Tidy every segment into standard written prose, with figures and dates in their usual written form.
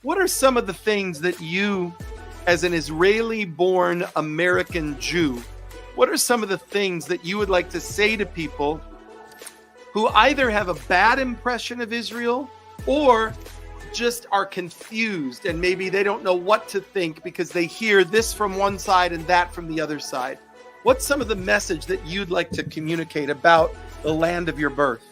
what are some of the things that you, as an Israeli-born American Jew, what are some of the things that you would like to say to people who either have a bad impression of Israel or just are confused and maybe they don't know what to think because they hear this from one side and that from the other side? What's some of the message that you'd like to communicate about the land of your birth?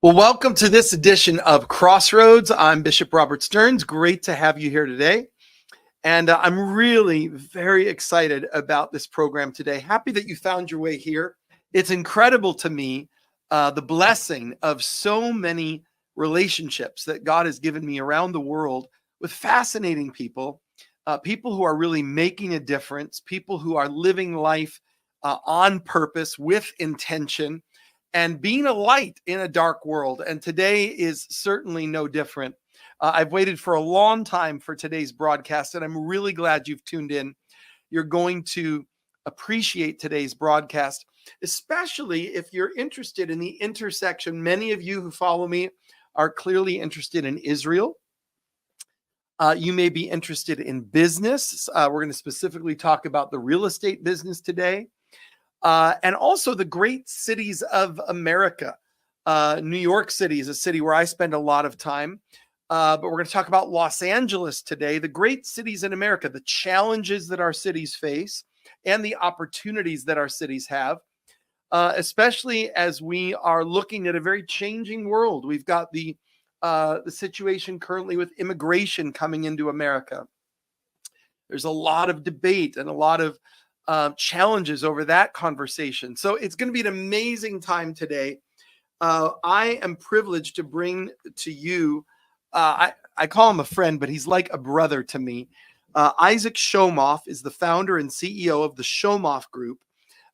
Well, welcome to this edition of Crossroads. I'm Bishop Robert Stearns. Great to have you here today. And I'm really very excited about this program today. Happy that you found your way here. It's incredible to me, the blessing of so many relationships that God has given me around the world with fascinating people, people who are really making a difference, people who are living life on purpose with intention, and being a light in a dark world. And today is certainly no different. I've waited for a long time for today's broadcast, and I'm really glad you've tuned in. You're going to appreciate today's broadcast, especially if you're interested in the intersection. Many of you who follow me are clearly interested in Israel. You may be interested in business. We're going to specifically talk about the real estate business today. And also the great cities of America. New York City is a city where I spend a lot of time. But we're going to talk about Los Angeles today, the great cities in America, the challenges that our cities face and the opportunities that our cities have, especially as we are looking at a very changing world. We've got the situation currently with immigration coming into America. There's a lot of debate and a lot of challenges over that conversation. So it's going to be an amazing time today. I am privileged to bring to you, I call him a friend, but he's like a brother to me. Izek Shomof is the founder and CEO of the Shomof Group.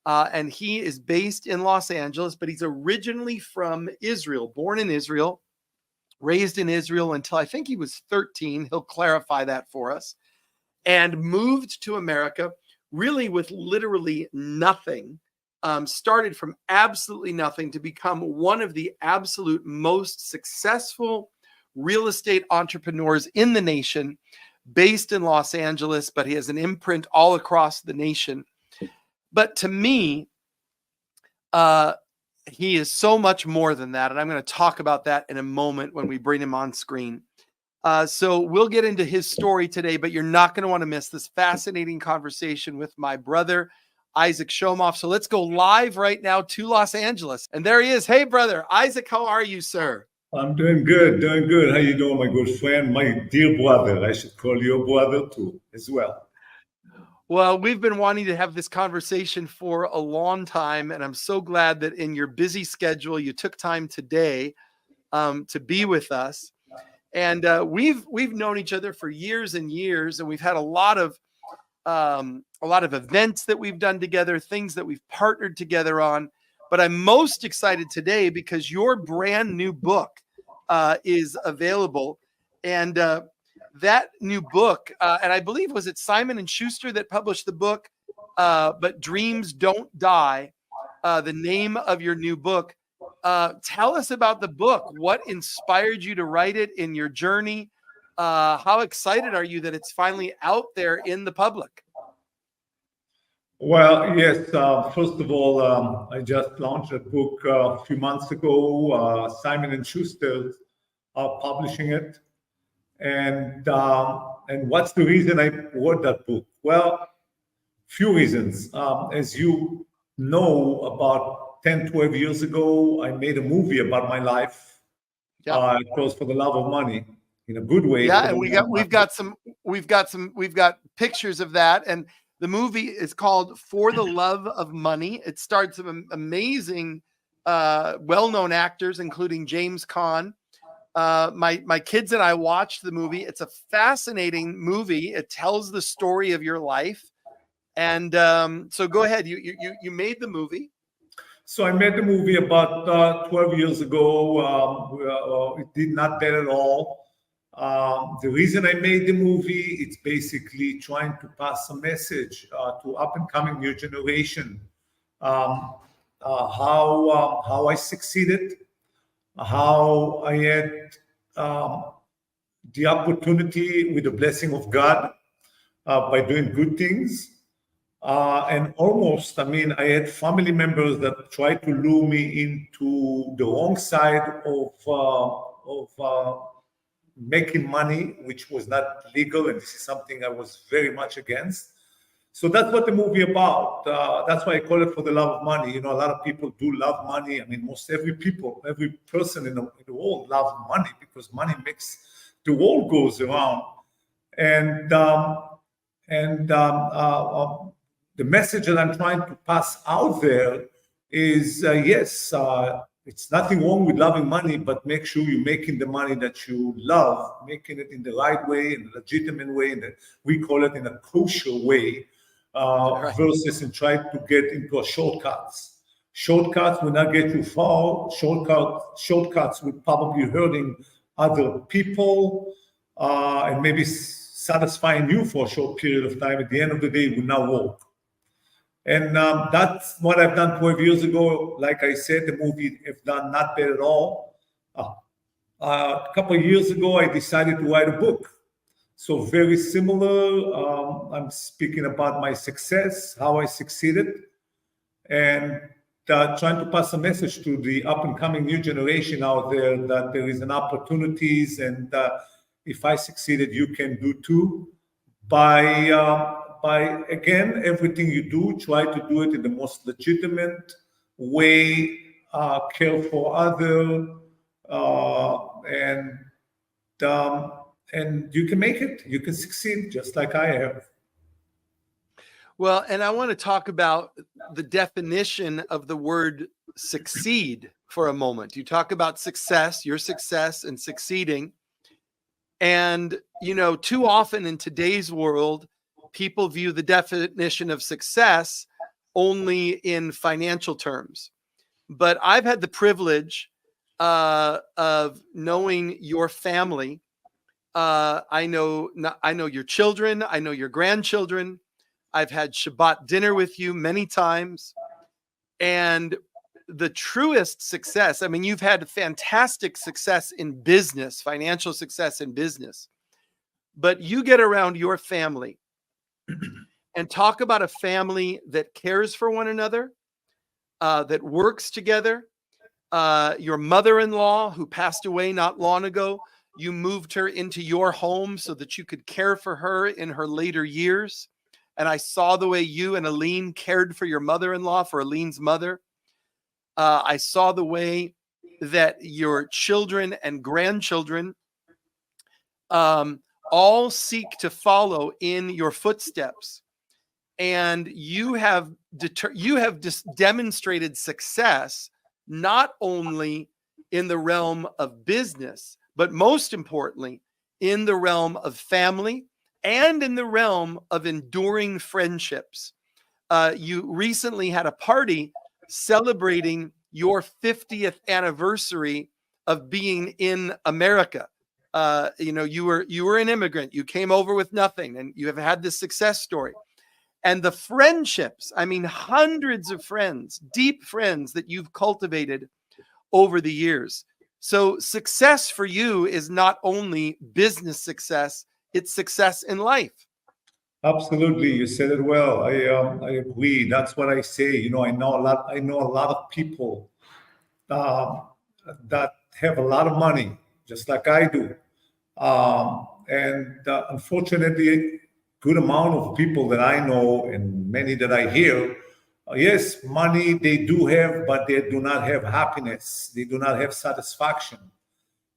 And he is based in Los Angeles, but he's originally from Israel, born in Israel, raised in Israel until I think he was 13. He'll clarify that for us. And moved to America really with literally nothing, started from absolutely nothing to become one of the absolute most successful real estate entrepreneurs in the nation, based in Los Angeles, but he has an imprint all across the nation. But to me, he is so much more than that. And I'm going to talk about that in a moment when we bring him on screen. So we'll get into his story today, but you're not going to want to miss this fascinating conversation with my brother, Izek Shomof. So let's go live right now to Los Angeles. And there he is. Hey, brother. Izek, how are you, sir? I'm doing good, doing good. How you doing, my good friend, my dear brother? I should call you a brother too, as well. Well, we've been wanting to have this conversation for a long time, and I'm so glad that in your busy schedule, you took time today to be with us. And we've known each other for years and years, and we've had a lot of events that we've done together, things that we've partnered together on. But I'm most excited today because your brand new book is available, and that new book, and I believe was it Simon & Schuster that published the book, but Dreams Don't Die, the name of your new book. Tell us about the book. What inspired you to write it in your journey? How excited are you that it's finally out there in the public? Well, yes. First of all, I just launched a book a few months ago. Simon & Schuster are publishing it. And what's the reason I wrote that book? Well, few reasons. As you know, about 10, 12 years ago, I made a movie about my life. Yeah. It was For the Love of Money, in a good way. Yeah, and we've got pictures of that, and the movie is called For the Love of Money. It stars some amazing, well-known actors, including James Caan. My kids and I watched the movie. It's a fascinating movie. It tells the story of your life, and so go ahead. You made the movie. So I made the movie about 12 years ago. It did not bad at all. The reason I made the movie, it's basically trying to pass a message to up and coming new generation. How I succeeded, how I had the opportunity with the blessing of God by doing good things. And almost, I mean, I had family members that tried to lure me into the wrong side of making money, which was not legal, and this is something I was very much against. So that's what the movie about. That's why I call it For the Love of Money. You know, a lot of people do love money. I mean, most every person in the world loves money because money makes the world goes around. And the message that I'm trying to pass out there is, yes, it's nothing wrong with loving money, but make sure you're making the money that you love, making it in the right way, in a legitimate way, and we call it in a kosher way, versus in trying to get into a shortcuts. Shortcuts will not get you far. Shortcuts will probably hurting other people and maybe satisfying you for a short period of time. At the end of the day, it will not work. And that's what I've done 12 years ago. Like I said, the movie have done not bad at all. A couple of years ago, I decided to write a book. So very similar. I'm speaking about my success, how I succeeded, and trying to pass a message to the up-and-coming new generation out there that there is an opportunities, and if I succeeded, you can do too. By again, everything you do, try to do it in the most legitimate way, care for others, and you can make it. You can succeed just like I have. Well, and I want to talk about the definition of the word succeed for a moment. You talk about success, your success and succeeding. And, you know, too often in today's world, people view the definition of success only in financial terms. But I've had the privilege of knowing your family. I know your children. I know your grandchildren. I've had Shabbat dinner with you many times. And the truest success, I mean, you've had fantastic success in business, financial success in business. But you get around your family and talk about a family that cares for one another, that works together. Your mother-in-law, who passed away not long ago, you moved her into your home so that you could care for her in her later years. And I saw the way you and Aline cared for your mother-in-law, for Aline's mother. I saw the way that your children and grandchildren all seek to follow in your footsteps. And you have demonstrated success not only in the realm of business, but most importantly, in the realm of family and in the realm of enduring friendships. You recently had a party celebrating your 50th anniversary of being in America. You know, you were an immigrant. You came over with nothing, and you have had this success story. And the friendships, I mean, hundreds of friends, deep friends that you've cultivated over the years. So success for you is not only business success, it's success in life. Absolutely, you said it well. I agree. That's what I say. You know, I know a lot of people that have a lot of money, just like I do. And unfortunately, good amount of people that I know and many that I hear, yes, money they do have, but they do not have happiness. They do not have satisfaction.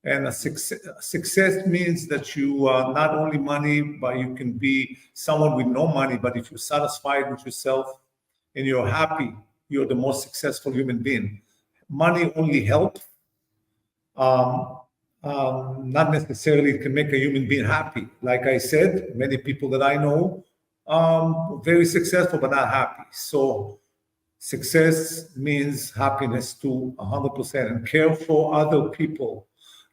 And a success means that you are not only money, but you can be someone with no money. But if you're satisfied with yourself and you're happy, you're the most successful human being. Money only helps. Not necessarily can make a human being happy. Like I said, many people that I know very successful but not happy. So success means happiness to 100% and care for other people.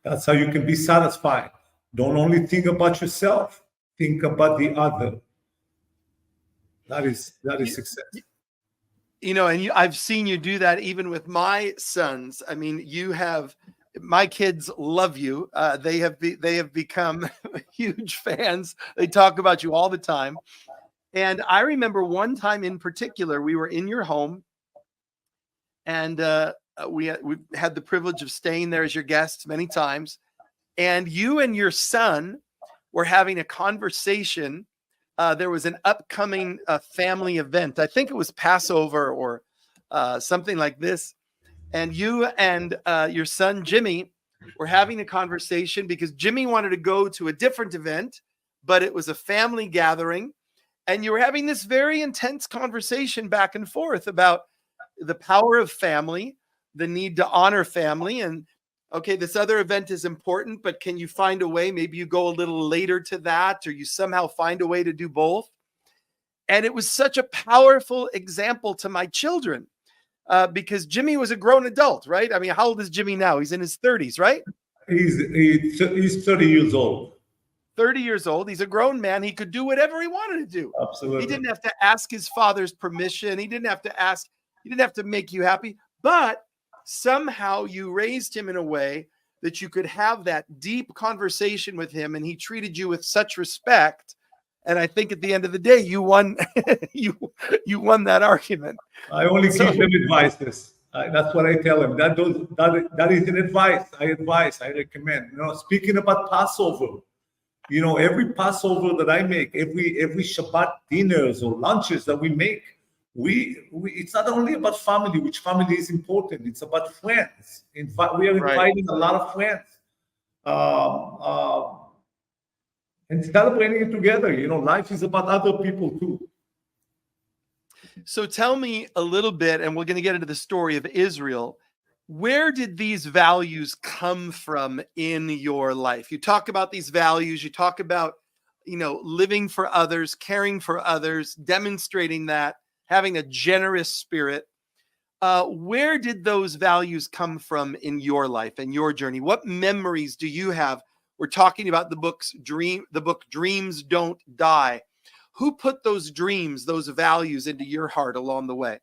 That's how you can be satisfied. Don't only think about yourself, think about the other. That is success. And I've seen you do that even with my sons. I mean, my kids love you. They have become huge fans. They talk about you all the time. And I remember one time in particular, we were in your home, and we had the privilege of staying there as your guests many times. And you and your son were having a conversation. There was an upcoming family event. I think it was Passover or something like this. And you and your son, Jimmy, were having a conversation because Jimmy wanted to go to a different event, but it was a family gathering. And you were having this very intense conversation back and forth about the power of family, the need to honor family. And okay, this other event is important, but can you find a way? Maybe you go a little later to that, or you somehow find a way to do both. And it was such a powerful example to my children because Jimmy was a grown adult, right? I mean, how old is Jimmy now? He's in his 30s, right? He's 30 years old. 30 years old. He's a grown man. He could do whatever he wanted to do. Absolutely. He didn't have to ask his father's permission. He didn't have to make you happy, but somehow you raised him in a way that you could have that deep conversation with him, and he treated you with such respect. And I think at the end of the day, you won. you won that argument. I only give them advices. That's what I tell them. That is an advice. I recommend. Speaking about Passover, every Passover that I make, every Shabbat dinners or lunches that we make, it's not only about family, which family is important. It's about friends. In fact, we are inviting a lot of friends, and celebrating it together. Life is about other people too. So tell me a little bit, and we're going to get into the story of Israel. Where did these values come from in your life? You talk about these values. You talk about, living for others, caring for others, demonstrating that, having a generous spirit. Where did those values come from in your life and your journey? What memories do you have? We're talking about the book Dreams Don't Die. Who put those dreams, those values into your heart along the way?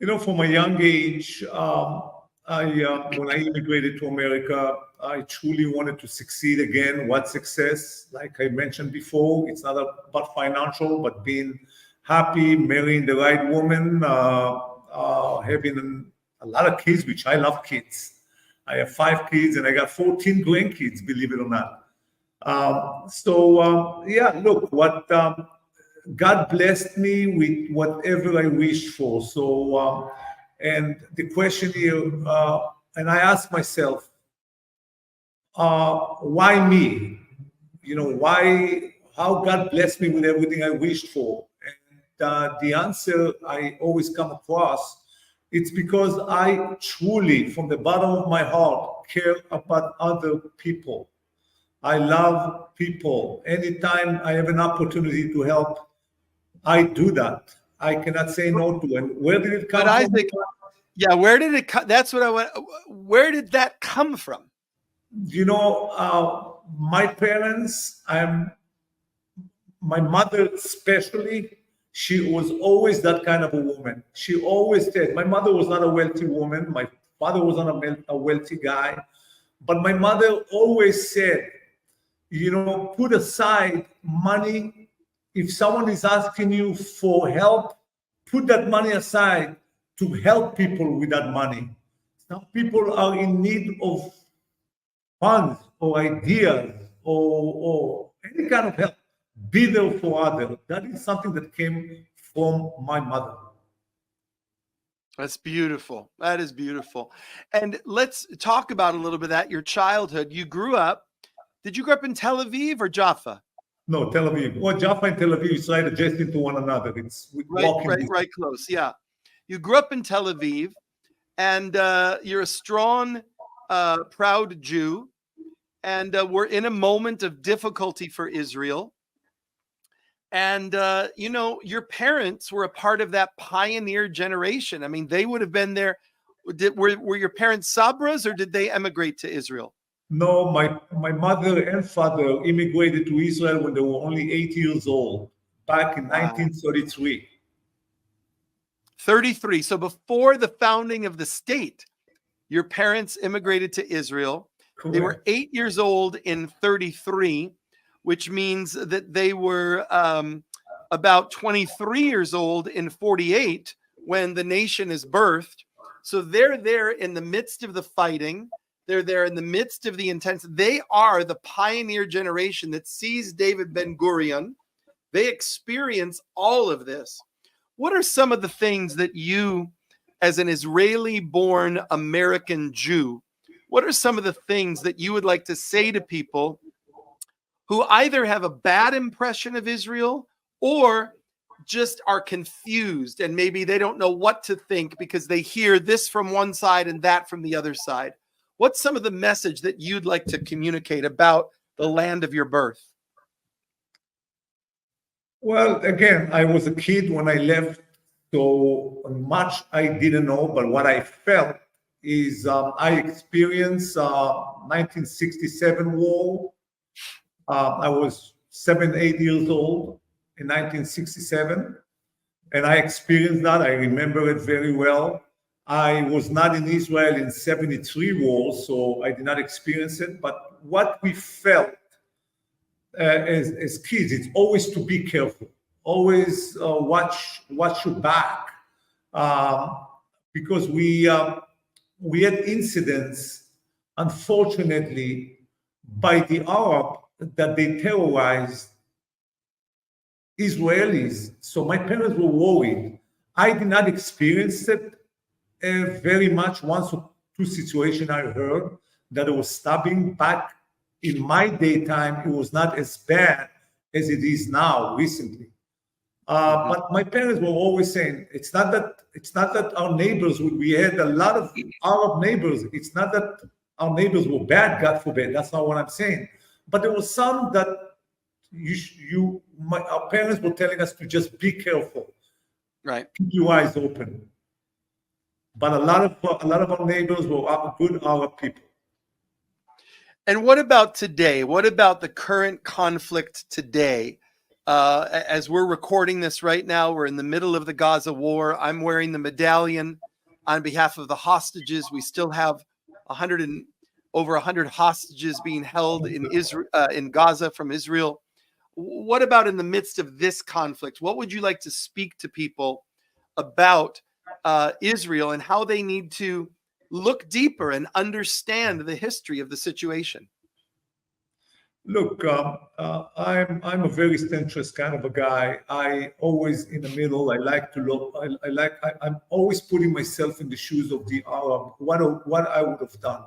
From a young age, when I immigrated to America, I truly wanted to succeed again. What success? Like I mentioned before, it's not about financial, but being happy, marrying the right woman, having a lot of kids, which I love kids. I have 5 kids and I got 14 grandkids, believe it or not. Look, what God blessed me with whatever I wished for. So, and the question here, and I asked myself, why me? How God blessed me with everything I wished for. The answer I always come across, it's because I truly, from the bottom of my heart, care about other people. I love people. Anytime I have an opportunity to help, I do that. I cannot say no to it. Where did it come from? Isaac, where did it come? That's what I want. Where did that come from? My parents, my mother especially, she was always that kind of a woman. She always said, my mother was not a wealthy woman. My father was not a wealthy guy. But my mother always said, put aside money. If someone is asking you for help, put that money aside to help people with that money. Some people are in need of funds or ideas or any kind of help. Be there for others. That is something that came from my mother. That's beautiful. That is beautiful. And let's talk about a little bit of that, your childhood. You grew up. Did you grow up in Tel Aviv or Jaffa? No, Tel Aviv. Well, Jaffa and Tel Aviv is right adjacent to one another. It's right close. Yeah. You grew up in Tel Aviv, and you're a strong, proud Jew. And we're in a moment of difficulty for Israel. And, your parents were a part of that pioneer generation. I mean, they would have been there. Were your parents Sabras, or did they emigrate to Israel? No, my mother and father immigrated to Israel when they were only 8 years old, back in Wow. 1933. 33. So before the founding of the state, your parents immigrated to Israel. Correct. They were 8 years old in 33, which means that they were about 23 years old in 48 when the nation is birthed. So they're there in the midst of the fighting. They're there in the midst of the intense. They are the pioneer generation that sees David Ben-Gurion. They experience all of this. What are some of the things that you, as an Israeli-born American Jew, what are some of the things that you would like to say to people who either have a bad impression of Israel or just are confused and maybe they don't know what to think because they hear this from one side and that from the other side? What's some of the message that you'd like to communicate about the land of your birth? Well, again, I was a kid when I left, so much I didn't know, but what I felt is I experienced 1967 war. I was 7, 8 years old in 1967, and I experienced that. I remember it very well. I was not in Israel in 73 war, so I did not experience it, but what we felt as kids, it's always to be careful, always watch your back, because we had incidents, unfortunately, by the Arab that they terrorized Israelis. So my parents were worried. I did not experience it very much. Once or two situations I heard that it was stabbing back. In my daytime, it was not as bad as it is now recently. But my parents were always saying, it's not that our neighbors we had a lot of Arab neighbors. It's not that our neighbors were bad, God forbid. That's not what I'm saying. But there was some that our parents were telling us to just be careful, right? Keep your eyes open. But a lot of our neighbors were good Arab people. And what about today? What about the current conflict today? As we're recording this right now, we're in the middle of the Gaza war. I'm wearing the medallion on behalf of the hostages. We still have over 100 hostages being held in Israel, in Gaza from Israel. What about in the midst of this conflict? What would you like to speak to people about Israel and how they need to look deeper and understand the history of the situation? Look, I'm a very centrist kind of a guy. I always in the middle. I like to look. I'm always putting myself in the shoes of the Arab. What I would have done.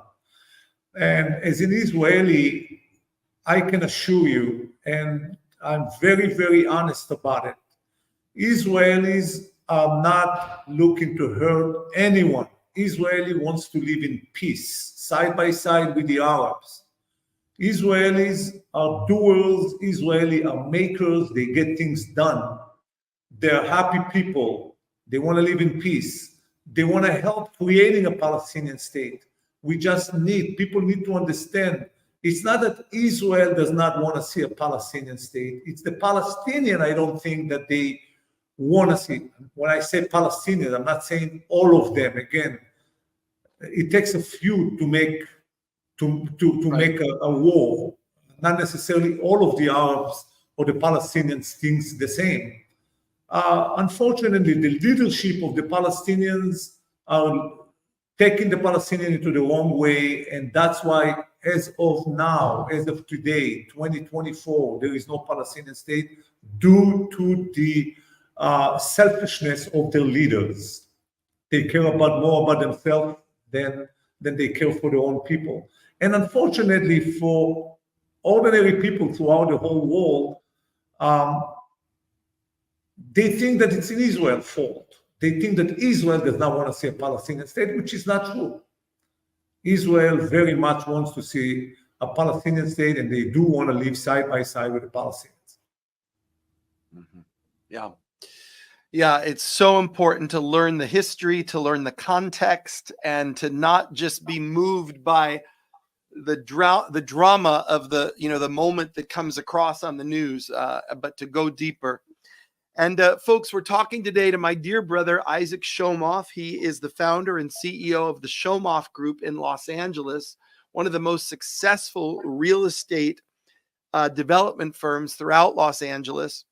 And as an Israeli, I can assure you, and I'm very, very honest about it. Israelis are not looking to hurt anyone. Israeli wants to live in peace, side by side with the Arabs. Israelis are doers. Israelis are makers. They get things done. They're happy people. They want to live in peace. They want to help creating a Palestinian state. People need to understand, it's not that Israel does not want to see a Palestinian state. It's the Palestinian, I don't think that they want to see. When I say Palestinian, I'm not saying all of them. Again, it takes a few to make make a war. Not necessarily all of the Arabs or the Palestinians thinks the same. Unfortunately, the leadership of the Palestinians are taking the Palestinians into the wrong way, and that's why, as of now, as of today, 2024, there is no Palestinian state due to the selfishness of their leaders. They care more about themselves than they care for their own people. And unfortunately, for ordinary people throughout the whole world, they think that it's in Israel's fault. They think that Israel does not want to see a Palestinian state, which is not true. Israel very much wants to see a Palestinian state, and they do want to live side by side with the Palestinians. Mm-hmm. Yeah. Yeah, it's so important to learn the history, to learn the context, and to not just be moved by the drama of the moment that comes across on the news, but to go deeper. And folks, we're talking today to my dear brother, Izek Shomof. He is the founder and CEO of the Shomof Group in Los Angeles, one of the most successful real estate development firms throughout Los Angeles.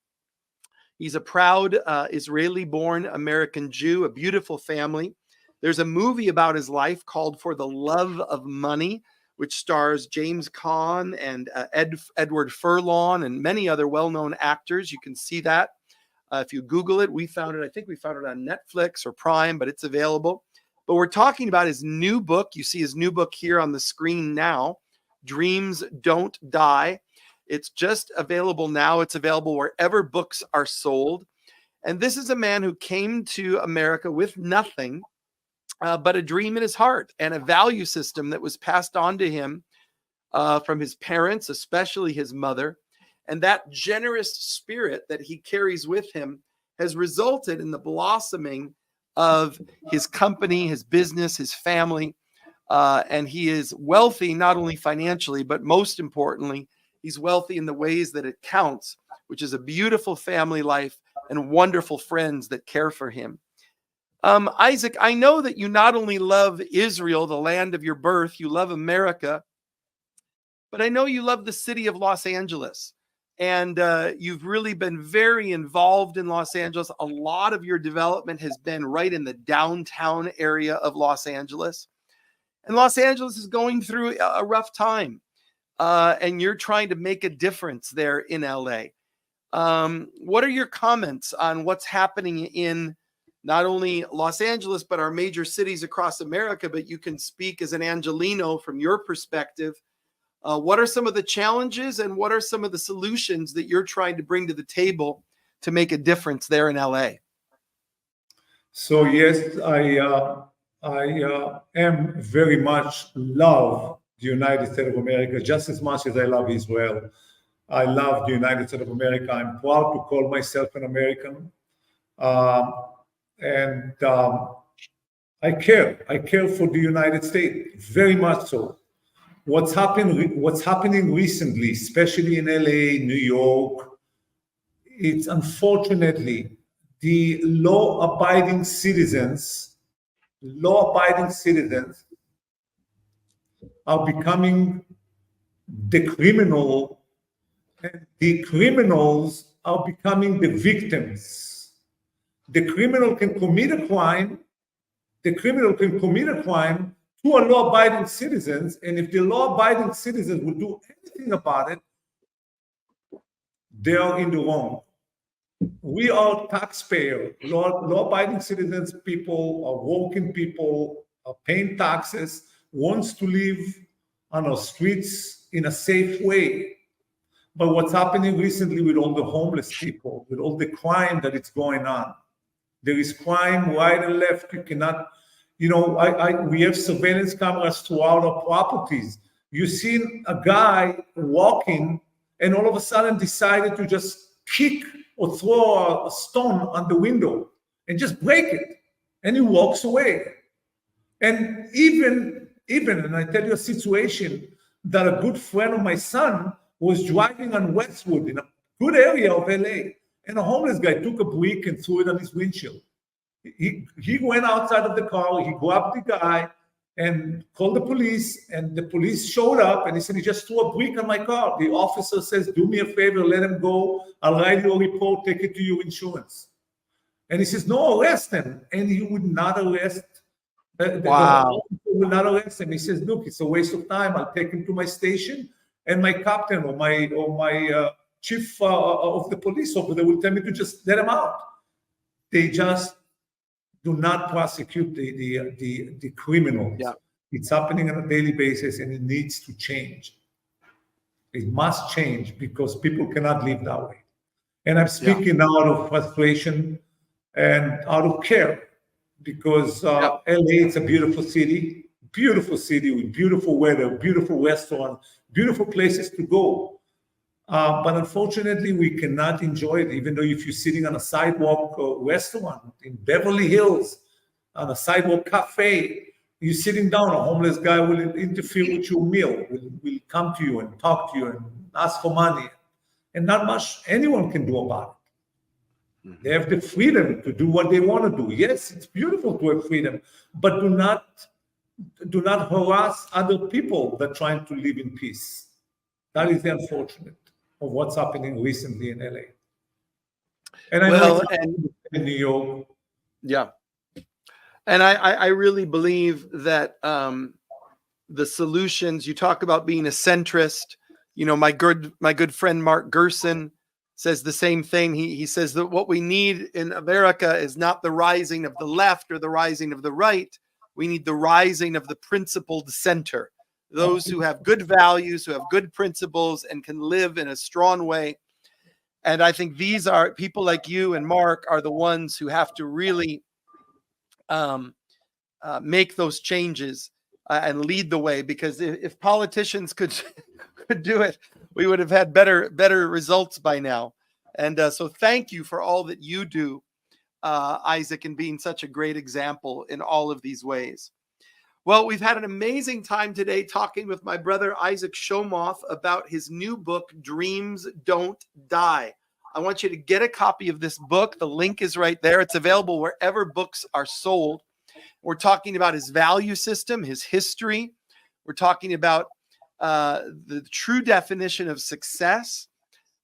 He's a proud Israeli-born American Jew, a beautiful family. There's a movie about his life called For the Love of Money, which stars James Caan and Edward Furlong and many other well-known actors. You can see that. If you Google it, I think we found it on Netflix or Prime, but it's available. But we're talking about his new book. You see his new book here on the screen now, Dreams Don't Die. It's just available now. It's available wherever books are sold. And this is a man who came to America with nothing but a dream in his heart and a value system that was passed on to him from his parents, especially his mother. And that generous spirit that he carries with him has resulted in the blossoming of his company, his business, his family. And he is wealthy, not only financially, but most importantly, he's wealthy in the ways that it counts, which is a beautiful family life and wonderful friends that care for him. Izek, I know that you not only love Israel, the land of your birth, you love America, but I know you love the city of Los Angeles. And you've really been very involved in Los Angeles. A lot of your development has been right in the downtown area of Los Angeles. And Los Angeles is going through a rough time. And you're trying to make a difference there in LA. What are your comments on what's happening in not only Los Angeles, but our major cities across America? But you can speak as an Angelino from your perspective. What are some of the challenges and what are some of the solutions that you're trying to bring to the table to make a difference there in LA? So yes, I am very much love the United States of America just as much as I love Israel. I love the United States of America. I'm proud to call myself an American. And I care. I care for the United States, very much so. What's happening recently, especially in LA, New York, it's unfortunately the law-abiding citizens are becoming the criminal, and the criminals are becoming the victims. The criminal can commit a crime. To a law-abiding citizens, and if the law-abiding citizens would do anything about it, they are in the wrong. We are taxpayers, law-abiding citizens, people are working people, are paying taxes, wants to live on our streets in a safe way. But what's happening recently with all the homeless people, with all the crime that is going on, there is crime right and left. You cannot. We have surveillance cameras throughout our properties. You've seen a guy walking and all of a sudden decided to just kick or throw a stone on the window and just break it. And he walks away. And even, and I tell you a situation that a good friend of my son was driving on Westwood in a good area of LA. And a homeless guy took a brick and threw it on his windshield. He went outside of the car, he grabbed the guy and called the police, and the police showed up and he said, he just threw a brick on my car. The officer says, do me a favor, let him go. I'll write your report, take it to your insurance. And he says, no, arrest him. And he would not arrest. Wow. The will not arrest him. He says, look, it's a waste of time. I'll take him to my station, and my captain or my chief of the police over there will tell me to just let him out. They just do not prosecute the criminals. Yeah. It's happening on a daily basis, and it needs to change. It must change because people cannot live that way. And I'm speaking out of frustration and out of care because LA is a beautiful city with beautiful weather, beautiful restaurants, beautiful places to go. But unfortunately, we cannot enjoy it, even though if you're sitting on a sidewalk restaurant in Beverly Hills, on a sidewalk cafe, You're sitting down, a homeless guy will interfere with your meal, will come to you and talk to you and ask for money. And not much anyone can do about it. They have the freedom to do what they want to do. Yes, it's beautiful to have freedom, but do not harass other people that are trying to live in peace. That is the unfortunate of what's happening recently in LA. And I know it's in New York. Yeah. And I really believe that the solutions, you talk about being a centrist, you know, my good friend Mark Gerson says the same thing. He says that what we need in America is not the rising of the left or the rising of the right. We need the rising of the principled center, those who have good values, who have good principles, and can live in a strong way. And I think these are people like you and Mark are the ones who have to really make those changes and lead the way, because if politicians could do it, we would have had better results by now. And so thank you for all that you do, Izek, and being such a great example in all of these ways. Well, we've had an amazing time today talking with my brother Izek Shomof about his new book, Dreams Don't Die. I want you to get a copy of this book. The link is right there. It's available wherever books are sold. We're talking about his value system, his history. We're talking about the true definition of success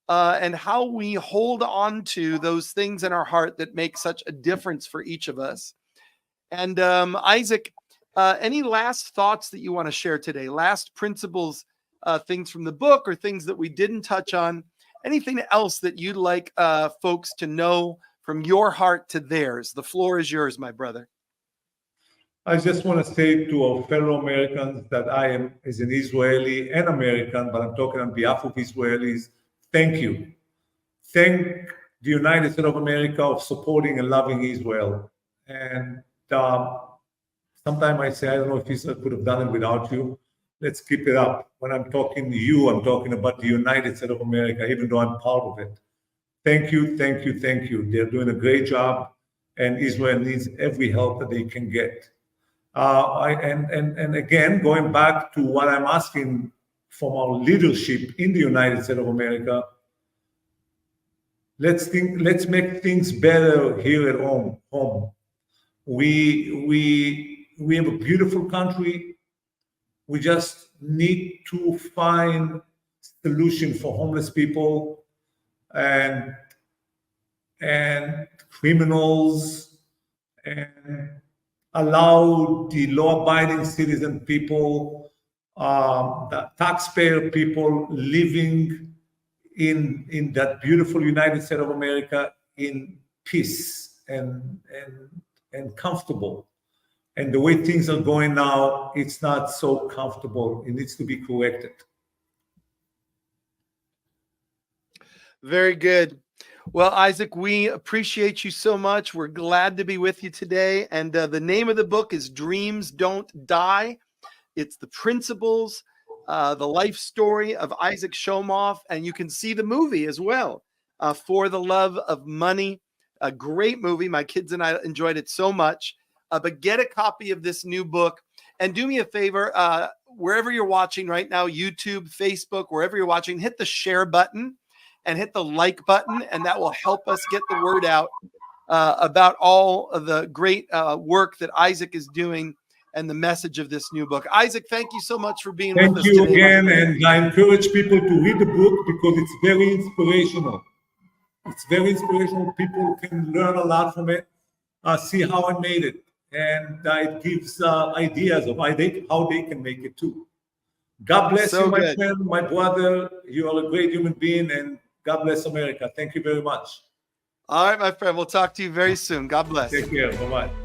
and how we hold on to those things in our heart that make such a difference for each of us. And Izek, any last thoughts that you want to share today? Last principles, things from the book or things that we didn't touch on? Anything else that you'd like folks to know from your heart to theirs? The floor is yours, my brother. I just want to say to our fellow Americans that I am, as an Israeli and American, but I'm talking on behalf of Israelis, thank you. Thank the United States of America of supporting and loving Israel. And sometimes I say, I don't know if Israel could have done it without you. Let's keep it up. When I'm talking to you, I'm talking about the United States of America, even though I'm part of it. Thank you, thank you, thank you. They're doing a great job, and Israel needs every help that they can get. And again, going back to what I'm asking from our leadership in the United States of America, let's make things better here at home. We have a beautiful country. We just need to find solution for homeless people and criminals, and allow the law-abiding citizen people, the taxpayer people living in that beautiful United States of America in peace and comfortable. And the way things are going now, it's not so comfortable. It needs to be corrected. Very good. Well, Izek, we appreciate you so much. We're glad to be with you today. And the name of the book is Dreams Don't Die. It's the principles, the life story of Izek Shomof. And you can see the movie as well, For the Love of Money. A great movie. My kids and I enjoyed it so much. But get a copy of this new book. And do me a favor, wherever you're watching right now, YouTube, Facebook, wherever you're watching, hit the share button and hit the like button, and that will help us get the word out about all of the great work that Izek is doing and the message of this new book. Izek, thank you so much for being with us today. Thank you again, and I encourage people to read the book because it's very inspirational. It's very inspirational. People can learn a lot from it, see how I made it, and it gives ideas of how they can make it too. God bless you, my friend, my brother. You are a great human being, and God bless America. Thank you very much. All right, my friend. We'll talk to you very soon. God bless. Take care. Bye-bye.